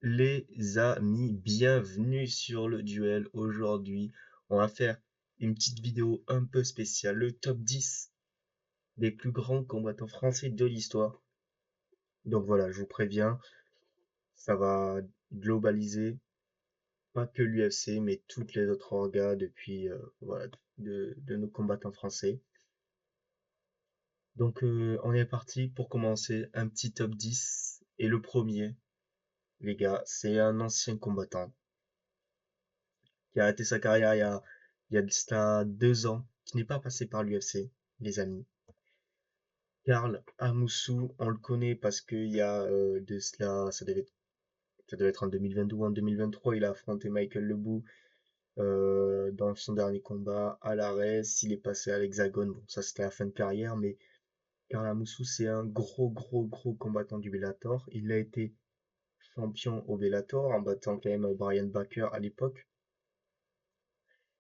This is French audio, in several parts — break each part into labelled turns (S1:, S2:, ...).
S1: Les amis, bienvenue sur le duel. Aujourd'hui, on va faire une petite vidéo un peu spéciale, le top 10 des plus grands combattants français de l'histoire. Donc voilà, je vous préviens, ça va globaliser pas que l'UFC, mais toutes les autres orgas depuis voilà de nos combattants français. Donc on est parti pour commencer un petit top 10 et le premier, les gars, c'est un ancien combattant qui a arrêté sa carrière il y a de cela 2 ans, qui n'est pas passé par l'UFC, les amis. Karl Amoussou, on le connaît parce qu'il y a de cela, ça devait être en 2022 ou en 2023, il a affronté Michael Lebou dans son dernier combat à l'arrêt. S'il est passé à l'Hexagone, bon, ça c'était la fin de carrière, mais Karl Amoussou, c'est un gros combattant du Bellator. Il a été champion au Bellator en battant quand même Brian Baker à l'époque.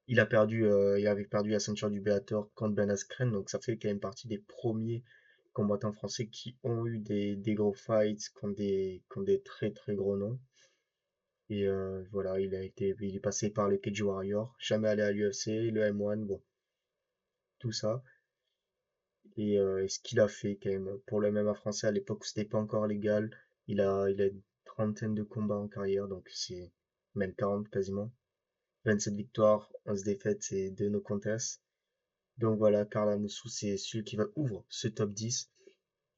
S1: Il avait perdu la ceinture du Bellator contre Ben Askren, donc ça fait quand même partie des premiers combattants français qui ont eu des gros fights contre des très gros noms. Et voilà, il est passé par le Cage Warrior, jamais allé à l'UFC, le M1, bon, tout ça. Et ce qu'il a fait quand même pour le MMA français à l'époque où c'était pas encore légal, il a une trentaine de combats en carrière, donc c'est même 40 quasiment. 27 victoires, 11 défaites, c'est de no contest. Donc voilà, Karl Moussou, c'est celui qui va ouvre ce top 10.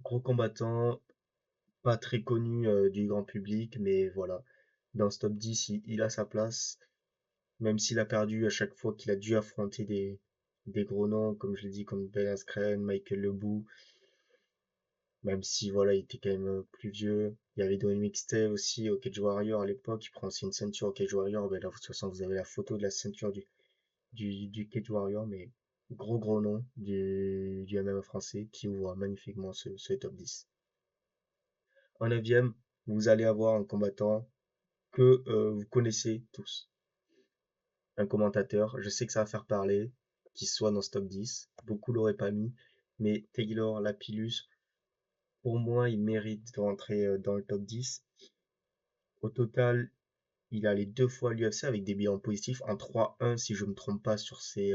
S1: Gros combattant, pas très connu du grand public, mais voilà, dans ce top 10, il a sa place, même s'il a perdu à chaque fois qu'il a dû affronter des gros noms, comme je l'ai dit, comme Ben Askren, Michael Lebou, même si voilà, il était quand même plus vieux. Il y avait Dominic Steve aussi au Cage Warrior à l'époque, il prend aussi une ceinture au Cage Warrior, ben là, de toute façon, vous avez la photo de la ceinture du Cage Warrior, mais gros nom du MMA français qui ouvre magnifiquement ce top 10. En neuvième, vous allez avoir un combattant que vous connaissez tous. Un commentateur, je sais que ça va faire parler, qu'il soit dans ce top 10. Beaucoup l'auraient pas mis, mais Taylor Lapillus, pour moi, il mérite de rentrer dans le top 10. Au total, il a les 2 fois à l'UFC avec des bilans positifs, en 3-1 si je me trompe pas sur ces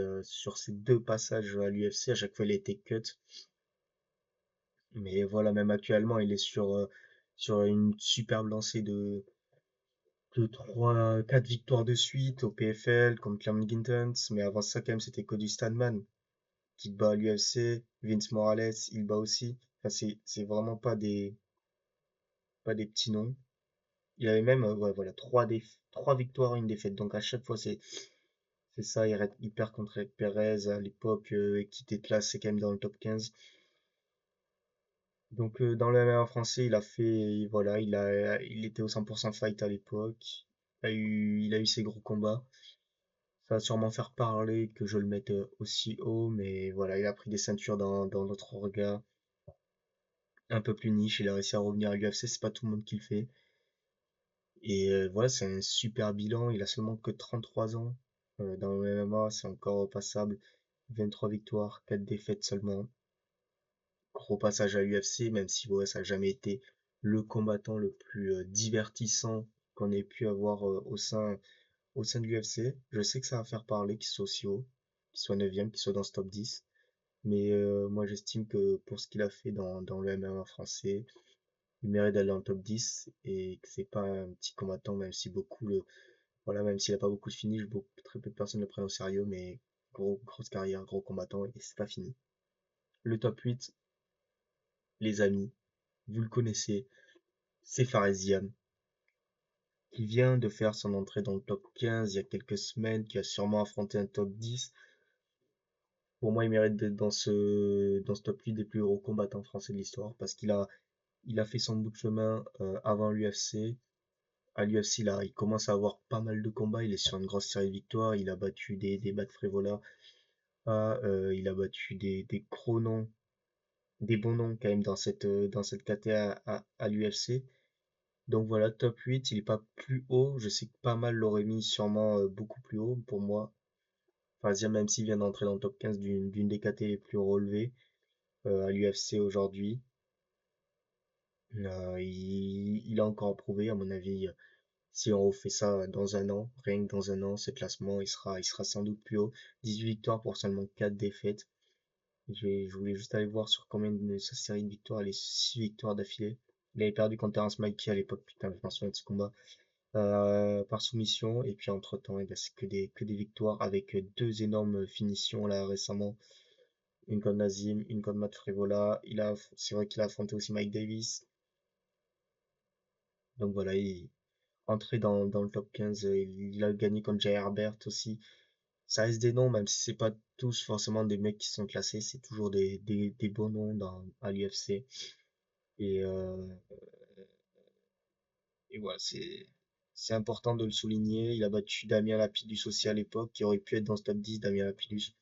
S1: 2 passages à l'UFC, à chaque fois il a été cut. Mais voilà, même actuellement, il est sur une superbe lancée de 3, 4 victoires de suite au PFL contre Clement Gintons. Mais avant ça, quand même, c'était Cody Stamann qui bat à l'UFC. Vince Morales, il bat aussi. Enfin, c'est vraiment pas des petits noms. Il avait même, ouais, voilà, 3 victoires, une défaite. Donc à chaque fois, c'est ça. Il perd contre Eric Perez à l'époque, qui était classé quand même dans le top 15. Donc dans le MMA français, voilà, il était au 100% fight à l'époque. Il a eu ses gros combats. Ça va sûrement faire parler que je le mette aussi haut, mais voilà, il a pris des ceintures dans d'autres orgas un peu plus niche. Il a réussi à revenir à l'UFC, c'est pas tout le monde qui le fait. Et voilà, c'est un super bilan. Il a seulement que 33 ans. Dans le MMA, c'est encore passable. 23 victoires, 4 défaites seulement. Gros passage à l'UFC, même si ouais, ça n'a jamais été le combattant le plus divertissant qu'on ait pu avoir au sein de l'UFC. Je sais que ça va faire parler qu'il soit aussi haut, qu'il soit 9e, qu'il soit dans ce top 10. Mais moi j'estime que pour ce qu'il a fait dans le MMA français, il mérite d'aller dans le top 10 et que c'est pas un petit combattant, même si voilà, même s'il a pas beaucoup de finish, très peu de personnes le prennent au sérieux, mais grosse carrière, gros combattant et c'est pas fini. Le top 8, les amis, vous le connaissez, c'est Faresiam, qui vient de faire son entrée dans le top 15 il y a quelques semaines, qui a sûrement affronté un top 10. Pour moi, il mérite d'être dans ce top 8 des plus gros combattants français de l'histoire, parce il a fait son bout de chemin avant l'UFC. À l'UFC, là, il commence à avoir pas mal de combats, il est sur une grosse série de victoires, il a battu des Matt Frevola, il a battu des gros noms, des bons noms quand même dans cette KTA à l'UFC. Donc voilà, top 8, il est pas plus haut. Je sais que pas mal l'auraient mis sûrement beaucoup plus haut pour moi. Fazia, même s'il vient d'entrer dans le top 15 d'une des KT les plus relevées à l'UFC aujourd'hui. Il a encore à prouver, à mon avis. Si on refait ça dans un an, rien que dans un an, ce classement, il sera sans doute plus haut. 18 victoires pour seulement 4 défaites. Je voulais juste aller voir sur combien de sa série de victoires, les 6 victoires d'affilée. Il avait perdu contre Terrence Mikey à l'époque, putain, je m'en souviens de ce combat, par soumission. Et puis entre-temps, eh ben, c'est que des victoires avec deux énormes finitions là récemment. Une contre Nazim, une contre Matt Frevola. C'est vrai qu'il a affronté aussi Mike Davis. Donc voilà, il entré dans le top 15. Il a gagné contre Jay Herbert aussi. Ça reste des noms, même si c'est pas tous forcément des mecs qui sont classés, c'est toujours des bons noms à l'UFC. Et, et voilà, c'est important de le souligner. Il a battu Damien Lapidus aussi à l'époque, qui aurait pu être dans ce top 10, Damien Lapidus.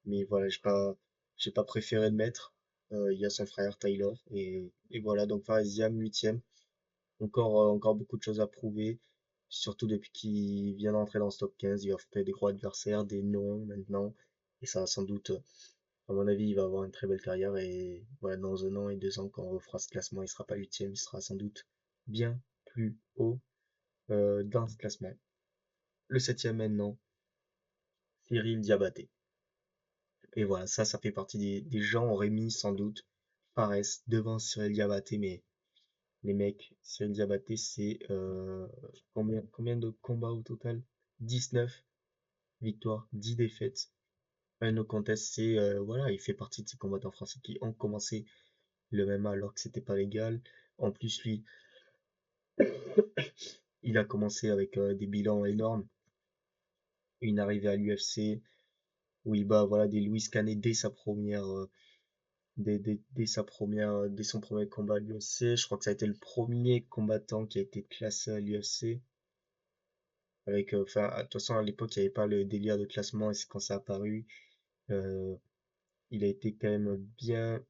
S1: Mais voilà, j'ai pas préféré le mettre. Il y a son frère Taylor. Et voilà, donc Faresiam, 8e. Encore beaucoup de choses à prouver. Surtout depuis qu'il vient d'entrer dans ce top 15. Il va affronter des gros adversaires, des noms maintenant. Et ça va sans doute, à mon avis, il va avoir une très belle carrière. Et voilà, dans un an et 2 ans, quand on refera ce classement, il sera pas 8e, il sera sans doute bien plus haut dans ce classement. Le 7e maintenant, Cyril Diabaté. Et voilà, ça fait partie des gens auraient mis sans doute Fares devant Cyril Diabaté, mais les mecs, Cyril Diabaté, c'est combien de combats au total? 19 victoires, 10 défaites. Un no contest, c'est voilà, il fait partie de ces combattants français qui ont commencé le MMA alors que c'était pas légal. En plus, lui, il a commencé avec des bilans énormes. Une arrivée à l'UFC où il bat voilà des Louis Canet dès son premier combat à l'UFC. Je crois que ça a été le premier combattant qui a été classé à l'UFC. Enfin, de toute façon, à l'époque, il n'y avait pas le délire de classement et c'est quand ça a apparu. euh, il a été quand même bien,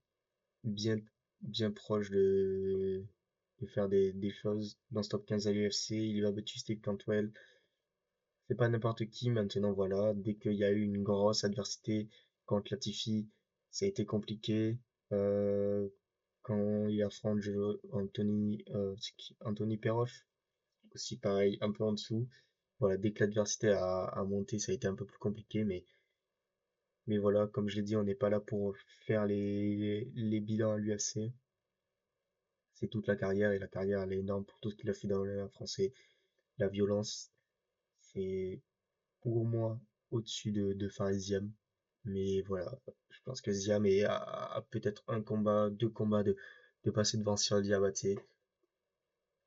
S1: bien proche de faire des choses dans ce top 15 à l'UFC. Il a battu Steve Cantwell. C'est pas n'importe qui maintenant, voilà. Dès qu'il y a eu une grosse adversité contre Latifi, ça a été compliqué. Euh, Quand il affronte Anthony Perroff, aussi pareil, un peu en dessous. Voilà, dès que l'adversité a monté, ça a été un peu plus compliqué, mais voilà, comme je l'ai dit, on n'est pas là pour faire les bilans à l'UFC. C'est toute la carrière, et la carrière, elle est énorme pour tout ce qu'il a fait dans le MMA français. La violence, c'est pour moi au-dessus de Fares Ziam. Mais voilà, je pense que Ziam a peut-être un combat, deux combats de passer devant Cyril Diabaté.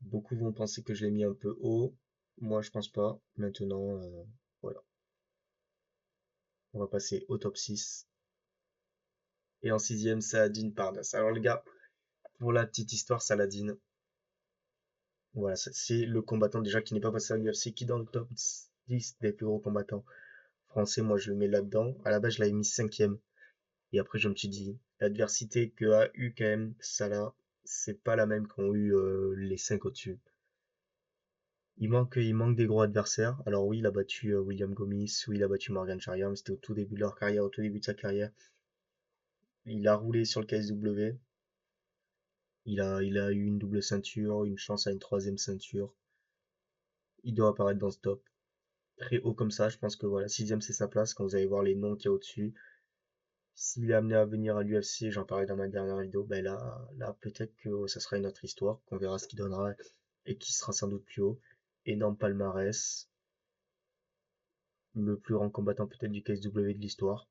S1: Beaucoup vont penser que je l'ai mis un peu haut. Moi, je pense pas. Maintenant, voilà. On va passer au top 6. Et en sixième, Saladin Parnasse. Alors les gars, pour la petite histoire, Saladin, voilà, c'est le combattant déjà qui n'est pas passé à l'UFC, qui est dans le top 10 des plus gros combattants français. Moi, je le mets là-dedans. À la base, je l'avais mis cinquième. Et après, je me suis dit, l'adversité que a eu quand même Salah, c'est pas la même qu'ont eu les 5 au-dessus. Il manque des gros adversaires. Alors oui, il a battu William Gomis, oui, il a battu Morgan Charrier, mais c'était au tout début de leur carrière, au tout début de sa carrière. Il a roulé sur le KSW. Il a eu une double ceinture, une chance à une troisième ceinture. Il doit apparaître dans ce top. Très haut comme ça, je pense que voilà, sixième c'est sa place quand vous allez voir les noms qu'il y a au-dessus. S'il est amené à venir à l'UFC, j'en parlais dans ma dernière vidéo, ben là peut-être que ça sera une autre histoire, qu'on verra ce qu'il donnera et qui sera sans doute plus haut. Énorme palmarès, le plus grand combattant peut-être du KSW de l'histoire.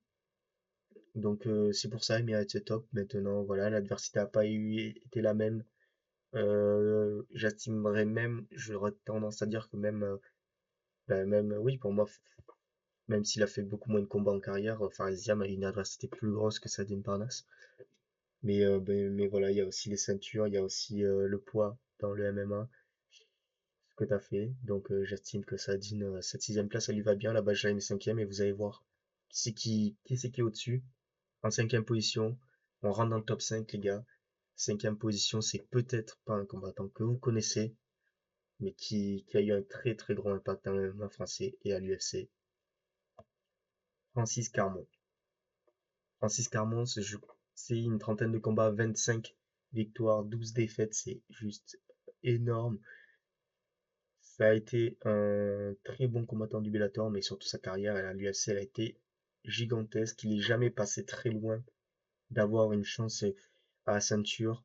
S1: Donc c'est pour ça il mérite ce top. Maintenant voilà, l'adversité n'a pas été la même. J'estimerais même, j'aurais tendance à dire que même, oui, pour moi, même s'il a fait beaucoup moins de combats en carrière, Faresiam a une adversité plus grosse que Saladin Parnasse. Mais voilà, il y a aussi les ceintures, il y a aussi le poids dans le MMA, ce que tu as fait. Donc j'estime que Saladin, cette sixième place, elle lui va bien. Là-bas, je l'avais mis cinquième et vous allez voir qui c'est qui est au-dessus. En cinquième position, on rentre dans le top 5, les gars. Cinquième position, c'est peut-être pas un combattant que vous connaissez, mais qui a eu un très très grand impact dans le MMA français et à l'UFC. Francis Carmon. Francis Carmon, c'est une trentaine de combats, 25 victoires, 12 défaites, c'est juste énorme. Ça a été un très bon combattant du Bellator, mais surtout sa carrière à l'UFC, elle a été gigantesque. Il n'est jamais passé très loin d'avoir une chance à la ceinture.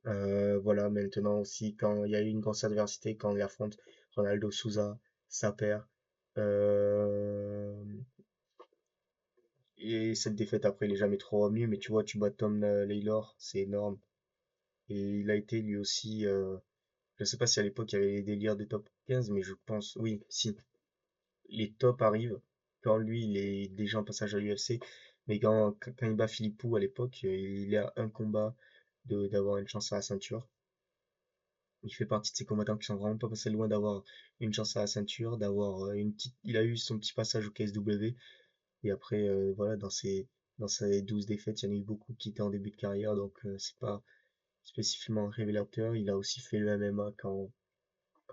S1: Voilà, maintenant aussi, quand il y a eu une grosse adversité, quand il affronte Ronaldo Souza, sa perd, euh, et cette défaite après, il est jamais trop revenu, mais tu vois, tu bats Tom Laylor, c'est énorme. Et il a été lui aussi, je sais pas si à l'époque il y avait les délires des top 15, mais je pense, oui, si, les tops arrivent quand lui il est déjà en passage à l'UFC, mais quand il bat Philippou à l'époque, il est à un combat d'avoir une chance à la ceinture. Il fait partie de ces combattants qui sont vraiment pas passés loin d'avoir une chance à la ceinture, d'avoir une petite. Il a eu son petit passage au KSW, et après, voilà, dans ses 12 défaites, il y en a eu beaucoup qui étaient en début de carrière, donc c'est pas spécifiquement révélateur. Il a aussi fait le MMA quand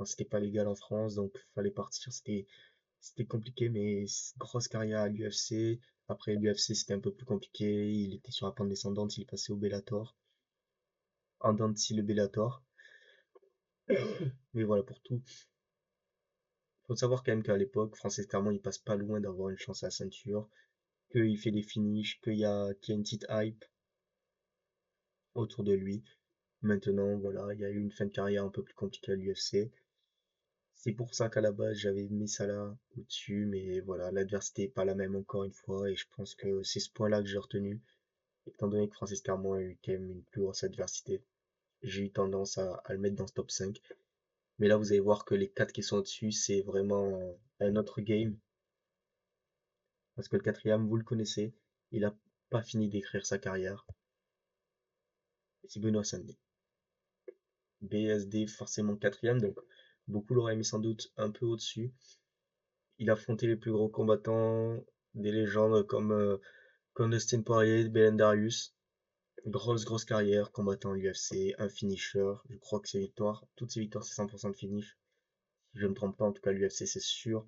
S1: c'était pas légal en France, donc fallait partir. C'était compliqué, mais grosse carrière à l'UFC. Après l'UFC, c'était un peu plus compliqué. Il était sur la pente descendante, il est passé au Bellator. En dents de scie, le Bellator. Mais voilà, pour tout. Faut savoir quand même qu'à l'époque, Francis Carmon, il passe pas loin d'avoir une chance à la ceinture, qu'il fait des finishes, qu'il y a une petite hype autour de lui. Maintenant, voilà, il y a eu une fin de carrière un peu plus compliquée à l'UFC. C'est pour ça qu'à la base, j'avais mis ça là au-dessus, mais voilà, l'adversité n'est pas la même encore une fois, et je pense que c'est ce point-là que j'ai retenu. Étant donné que Francis Carmon a eu quand même une plus grosse adversité, j'ai eu tendance à le mettre dans ce top 5. Mais là, vous allez voir que les 4 qui sont au-dessus, c'est vraiment un autre game. Parce que le quatrième, vous le connaissez, il a pas fini d'écrire sa carrière. C'est Benoît Saint-Denis. BSD forcément quatrième, donc beaucoup l'auraient mis sans doute un peu au-dessus. Il a affronté les plus gros combattants, des légendes comme Dustin Poirier, Belendarius. Grosse carrière, combattant à l'UFC, un finisher. Je crois que toutes ses victoires, c'est 100% de finish. Si je ne me trompe pas, en tout cas, l'UFC, c'est sûr.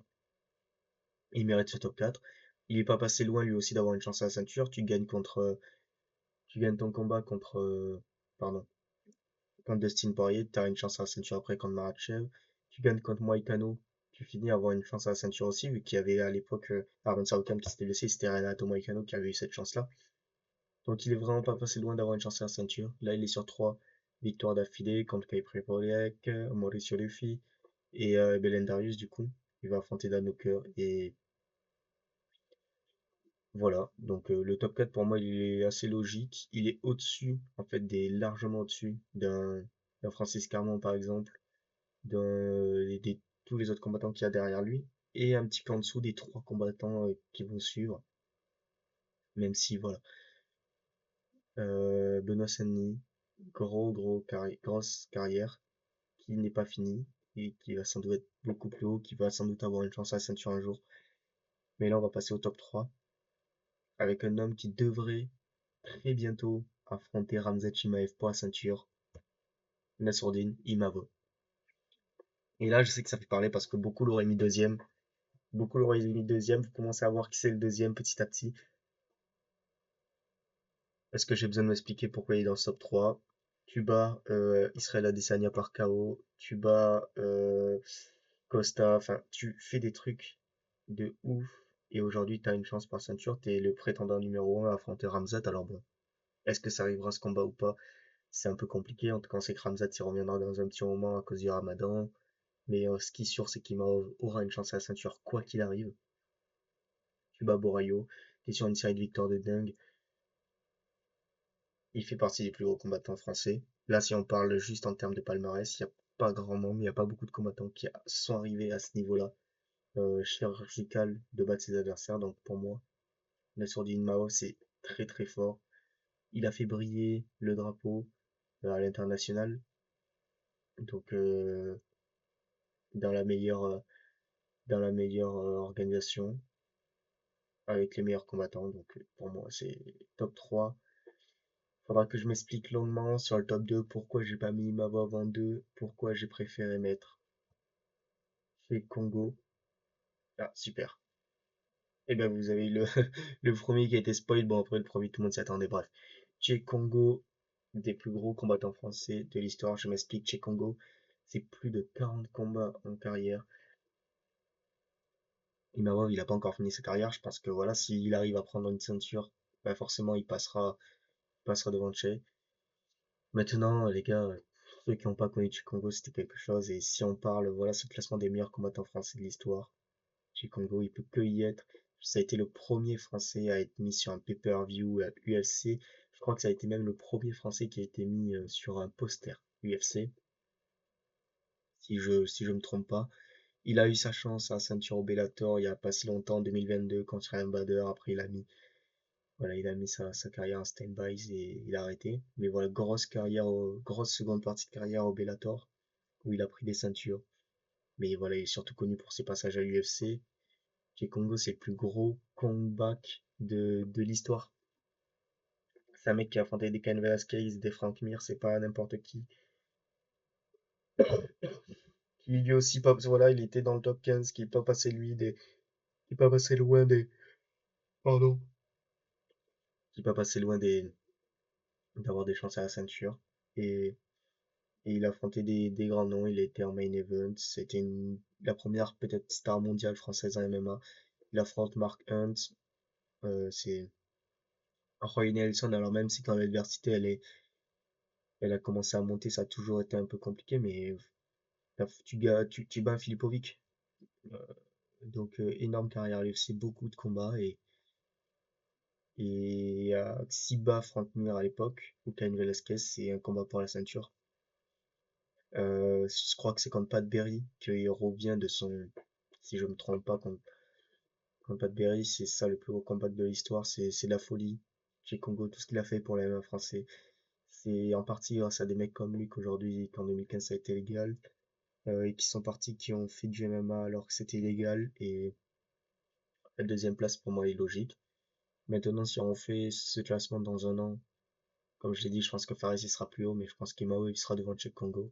S1: Il mérite ce top 4. Il est pas passé loin, lui aussi, d'avoir une chance à la ceinture. Tu gagnes ton combat pardon, contre Dustin Poirier, tu as une chance à la ceinture après contre Makhachev. Tu gagnes contre Moïcano, tu finis à avoir une chance à la ceinture aussi, vu qu'il y avait à l'époque Arman Saoukam qui s'était blessé, c'était Renato Moïcano qui avait eu cette chance-là. Donc il est vraiment pas passé loin d'avoir une chance à la ceinture. Là, il est sur 3 victoires d'affilée contre Kai Prepoliak, Mauricio Luffy et Belendarius, du coup. Il va affronter Dan Hooker et voilà. Donc le top 4 pour moi, il est assez logique. Il est au-dessus, en fait, largement au-dessus d'un Francis Carmon, par exemple, tous les autres combattants qu'il y a derrière lui, et un petit peu en dessous des 3 combattants qui vont suivre, même si, voilà. Benoît Saint-Denis, grosse carrière, qui n'est pas finie, et qui va sans doute être beaucoup plus haut, qui va sans doute avoir une chance à la ceinture un jour. Mais là, on va passer au top 3, avec un homme qui devrait très bientôt affronter Ramzat Chimaev pour la ceinture, Nassourdine Imavov. Et là, je sais que ça fait parler parce que beaucoup l'auraient mis deuxième. Beaucoup l'auraient mis deuxième. Vous commencez à voir qui c'est le deuxième petit à petit. Est-ce que j'ai besoin de m'expliquer pourquoi il est dans le top 3? Tu bats Israël Adesanya par KO. Tu bats Costa. Enfin, tu fais des trucs de ouf. Et aujourd'hui, tu as une chance par ceinture. Tu es le prétendant numéro 1 à affronter Ramzat. Alors bon, est-ce que ça arrivera ce combat ou pas? C'est un peu compliqué. En tout cas, on sait que Ramzat y reviendra dans un petit moment à cause du Ramadan. Mais ce qui est sûr, c'est qu'Imavov aura une chance à la ceinture quoi qu'il arrive. Tu bats Borayo, t'es sur une série de victoires de dingue. Il fait partie des plus gros combattants français. Là, si on parle juste en termes de palmarès, il n'y a pas grand monde, il n'y a pas beaucoup de combattants qui sont arrivés à ce niveau-là chirurgical de battre ses adversaires. Donc pour moi, Nassourdine Mao, c'est très fort. Il a fait briller le drapeau à l'international. Donc dans la meilleure, organisation, avec les meilleurs combattants. Donc pour moi, c'est top 3. Faudra que je m'explique longuement sur le top 2 pourquoi j'ai pas mis Mavov en 2, pourquoi j'ai préféré mettre chez Congo. Ah, super. Et ben vous avez le, le premier qui a été spoil. Bon, après le premier, tout le monde s'y attendait. Bref. Chez Congo, des plus gros combattants français de l'histoire. Je m'explique, Che Congo, c'est plus de 40 combats en carrière. Imavov, il a pas encore fini sa carrière. Je pense que voilà, s'il arrive à prendre une ceinture, bah forcément, il passera devant Che. Maintenant, les gars, pour ceux qui n'ont pas connu Che Congo, c'était quelque chose. Et si on parle, voilà, ce classement des meilleurs combattants français de l'histoire, Che Congo, il peut que y être. Ça a été le premier Français à être mis sur un pay-per-view UFC. Je crois que ça a été même le premier Français qui a été mis sur un poster UFC, si je me trompe pas. Il a eu sa chance à ceinture au Bellator il y a pas si longtemps, en 2022, contre Ryan Bader. Après, il a mis sa carrière en stand-by et il a arrêté. Mais voilà, grosse carrière, grosse seconde partie de carrière au Bellator, où il a pris des ceintures. Mais voilà, il est surtout connu pour ses passages à l'UFC. Jay Congo, c'est le plus gros comeback de l'histoire. C'est un mec qui a affronté des Cain Velasquez, des Frank Mir, c'est pas n'importe qui. Qui lui aussi pas, voilà, il était dans le top 15, qui est pas passé qui est pas passé loin pardon, qui est pas passé loin d'avoir des chances à la ceinture. Et, et il a affronté des grands noms, il était en main event, c'était la première peut-être star mondiale française en MMA. Il affronte Mark Hunt, c'est Roy Nelson, alors même si quand l'adversité elle a commencé à monter, ça a toujours été un peu compliqué, mais tu bats Filipovic. Euh, donc énorme carrière à l'UFC, beaucoup de combats et si bat Frank Mir à l'époque ou Cain Velasquez, c'est un combat pour la ceinture. Je crois que c'est contre Pat Berry qu'il revient de son, si je me trompe pas, contre Pat Berry, c'est ça le plus gros combat de l'histoire, c'est de la folie. Chez Congo, tout ce qu'il a fait pour les MMA français, c'est en partie grâce à des mecs comme lui qu'aujourd'hui, qu'en 2015 ça a été légal, et qui sont partis, qui ont fait du MMA alors que c'était illégal, et la deuxième place pour moi est logique. Maintenant, si on fait ce classement dans un an, comme je l'ai dit, je pense que Fares il sera plus haut, mais je pense qu'Imao il sera devant Cheick Congo.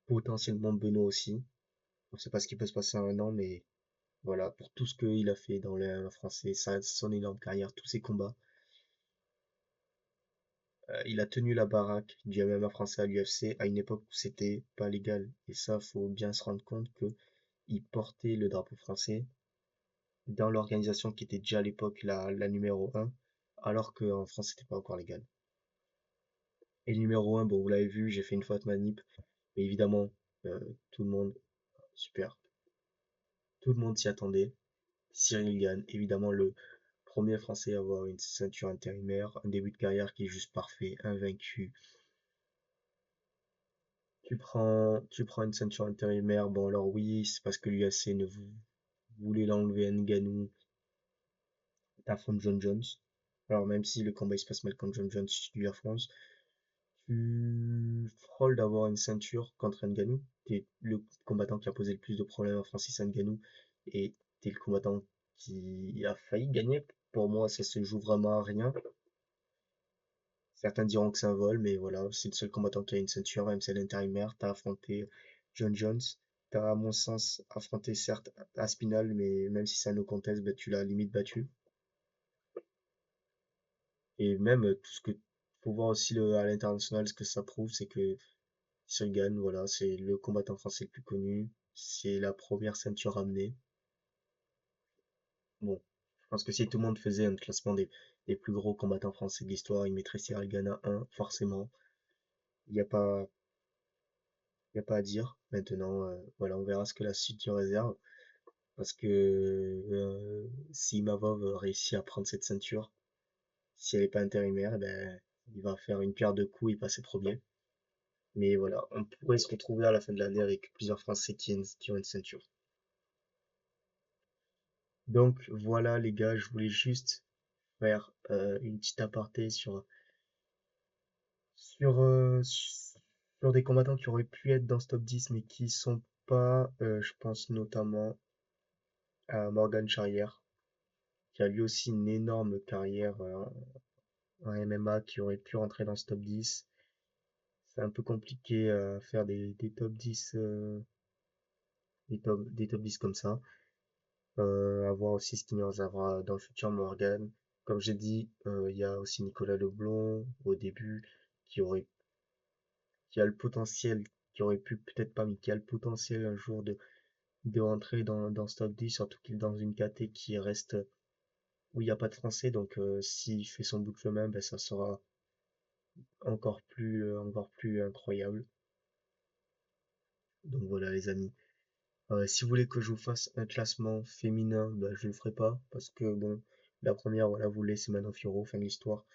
S1: Potentiellement Benoît aussi. On ne sait pas ce qui peut se passer en un an, mais voilà, pour tout ce qu'il a fait dans le MMA français, son énorme carrière, tous ses combats, il a tenu la baraque du MMA français à l'UFC à une époque où c'était pas légal. Et ça, faut bien se rendre compte que il portait le drapeau français dans l'organisation qui était déjà à l'époque la numéro un, alors qu'en France c'était pas encore légal. Et le numéro un, bon vous l'avez vu, j'ai fait une faute manip, mais évidemment, euh, tout le monde, super, tout le monde s'y attendait. Cyril Gane, évidemment le premier français à avoir une ceinture intérimaire, un début de carrière qui est juste parfait, invaincu. Tu prends une ceinture intérimaire, bon alors oui, c'est parce que l'UFC ne voulait l'enlever à Ngannou, t'affrontes John Jones. Alors même si le combat il se passe mal contre John Jones, tu lui affrontes. Tu frôles d'avoir une ceinture contre Ngannou. T'es le combattant qui a posé le plus de problèmes à Francis Ngannou et t'es le combattant qui a failli gagner. Pour moi, ça se joue vraiment à rien. Certains diront que c'est un vol, mais voilà, c'est le seul combattant qui a une ceinture, même si elle est intérimaire. T'as affronté John Jones. T'as, à mon sens, affronté certes Aspinal, mais même si c'est un no contest, bah, tu l'as limite battu. Et même tout ce que faut voir aussi à l'international, ce que ça prouve, c'est que Shogun, voilà, c'est le combattant français le plus connu. C'est la première ceinture ramenée. Bon, je pense que si tout le monde faisait un classement des plus gros combattants français de l'histoire, il mettrait Cyril Gane à 1, forcément. Il n'y a pas, il y a pas à dire. Maintenant, voilà, on verra ce que la suite nous réserve. Parce que si Mavov réussit à prendre cette ceinture, si elle n'est pas intérimaire, eh ben, il va faire une pierre de coups et passer premier. Mais voilà, on pourrait se retrouver à la fin de l'année avec plusieurs Français qui ont une ceinture. Donc voilà les gars, je voulais juste faire une petite aparté sur des combattants qui auraient pu être dans ce top 10 mais qui sont pas. Je pense notamment à Morgan Charrière, qui a lui aussi une énorme carrière en MMA, qui aurait pu rentrer dans ce top 10. C'est un peu compliqué à faire des top 10, des top 10 comme ça. À voir aussi ce qui nous réservera dans le futur Morgan. Comme j'ai dit, il y a aussi Nicolas Leblond au début, qui aurait, qui a le potentiel, qui aurait pu peut-être pas, mais qui a le potentiel un jour de rentrer dans ce top 10, surtout qu'il est dans une KT qui reste où il n'y a pas de français, donc s'il fait son bout de chemin, ben, ça sera encore plus incroyable. Donc voilà les amis. Si vous voulez que je vous fasse un classement féminin, ben, je le ferai pas, parce que bon, la première, voilà, vous laissez maintenant Fioro, fin de l'histoire.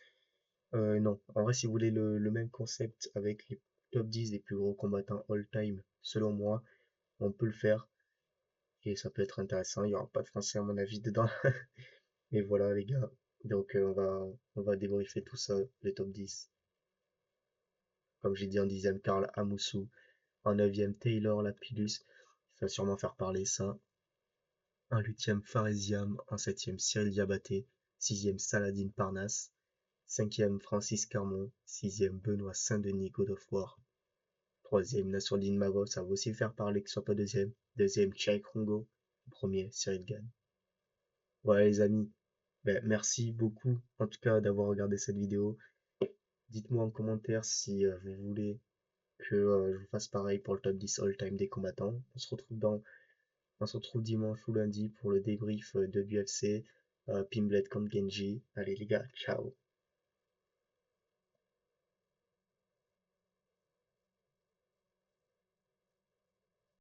S1: Non, en vrai, si vous voulez le même concept avec les top 10 des plus gros combattants all-time, selon moi, on peut le faire, et ça peut être intéressant. Il y aura pas de français à mon avis dedans. Et voilà les gars. Donc on va débriefer tout ça, les top 10. Comme j'ai dit en dixième, Karl Amoussou. En neuvième, Taylor Lapillus. Ça va sûrement faire parler ça. En huitième, Faresiam. En septième, Cyril Diabaté. Sixième, Saladin Parnasse. Cinquième, Francis Carmon. Sixième, Benoît Saint-Denis, God of War. Troisième, Nassourdine Mavov. Ça va aussi faire parler que ce soit pas deuxième. Deuxième, Chai Kongo. Premier, Cyril Gann. Voilà les amis. Ben, merci beaucoup en tout cas d'avoir regardé cette vidéo. Dites-moi en commentaire si vous voulez que je vous fasse pareil pour le top 10 all-time des combattants. On se retrouve dimanche ou lundi pour le débrief de l'UFC Pimblet contre Genji. Allez les gars, ciao.